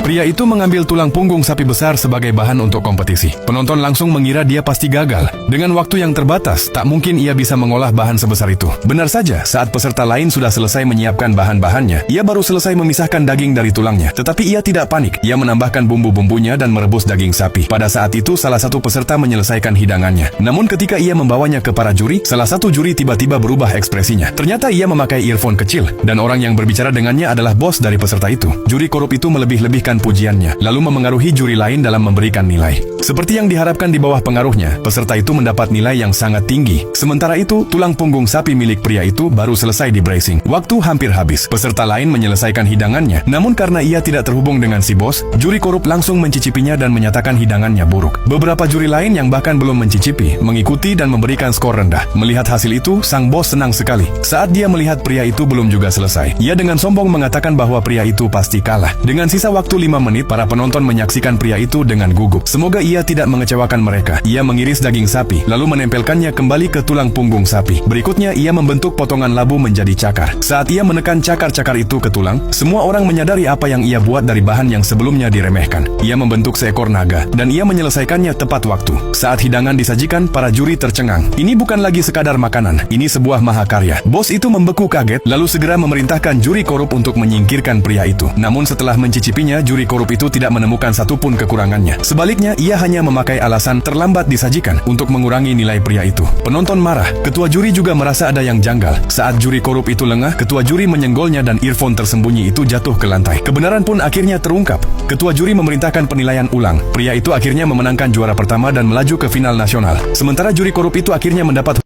Pria itu mengambil tulang punggung sapi besar sebagai bahan untuk kompetisi. Penonton langsung mengira dia pasti gagal. Dengan waktu yang terbatas, tak mungkin ia bisa mengolah bahan sebesar itu. Benar saja, saat peserta lain sudah selesai menyiapkan bahan-bahannya, ia baru selesai memisahkan daging dari tulangnya. Tetapi ia tidak panik. Ia menambahkan bumbu-bumbunya dan merebus daging sapi. Pada saat itu, salah satu peserta menyelesaikan hidangannya. Namun ketika ia membawanya ke para juri, salah satu juri tiba-tiba berubah ekspresinya. Ternyata ia memakai earphone kecil, dan orang yang berbicara dengannya adalah bos dari peserta itu. Juri korup itu melebih-lebihkan pujiannya, lalu memengaruhi juri lain dalam memberikan nilai. Seperti yang diharapkan di bawah pengaruhnya, peserta itu mendapat nilai yang sangat tinggi. Sementara itu, tulang punggung sapi milik pria itu baru selesai di bracing. Waktu hampir habis. Peserta lain menyelesaikan hidangannya, namun karena ia tidak terhubung dengan si bos, juri korup langsung mencicipinya dan menyatakan hidangannya buruk. Beberapa juri lain yang bahkan belum mencicipi, mengikuti dan memberikan skor rendah. Melihat hasil itu, sang bos senang sekali. Saat dia melihat pria itu belum juga selesai, ia dengan sombong mengatakan bahwa pria itu pasti kalah. Dengan sisa waktu 5 menit, para penonton menyaksikan pria itu dengan gugup. Semoga ia tidak mengecewakan mereka. Ia mengiris daging sapi, lalu menempelkannya kembali ke tulang punggung sapi. Berikutnya, ia membentuk potongan labu menjadi cakar. Saat ia menekan cakar-cakar itu ke tulang, semua orang menyadari apa yang ia buat dari bahan yang sebelumnya diremehkan. Ia membentuk seekor naga, dan ia menyelesaikannya tepat waktu. Saat hidangan disajikan, para juri tercengang. Ini bukan lagi sekadar makanan, ini sebuah mahakarya. Bos itu membeku kaget, lalu segera memerintahkan juri korup untuk menyingkirkan pria itu. Namun setelah mencicipinya, juri korup itu tidak menemukan satupun kekurangannya. Sebaliknya, ia hanya memakai alasan terlambat disajikan untuk mengurangi nilai pria itu. Penonton marah. Ketua juri juga merasa ada yang janggal. Saat juri korup itu lengah, ketua juri menyenggolnya dan earphone tersembunyi itu jatuh ke lantai. Kebenaran pun akhirnya terungkap. Ketua juri memerintahkan penilaian ulang. Pria itu akhirnya memenangkan juara pertama dan melaju ke final nasional. Sementara juri korup itu akhirnya mendapat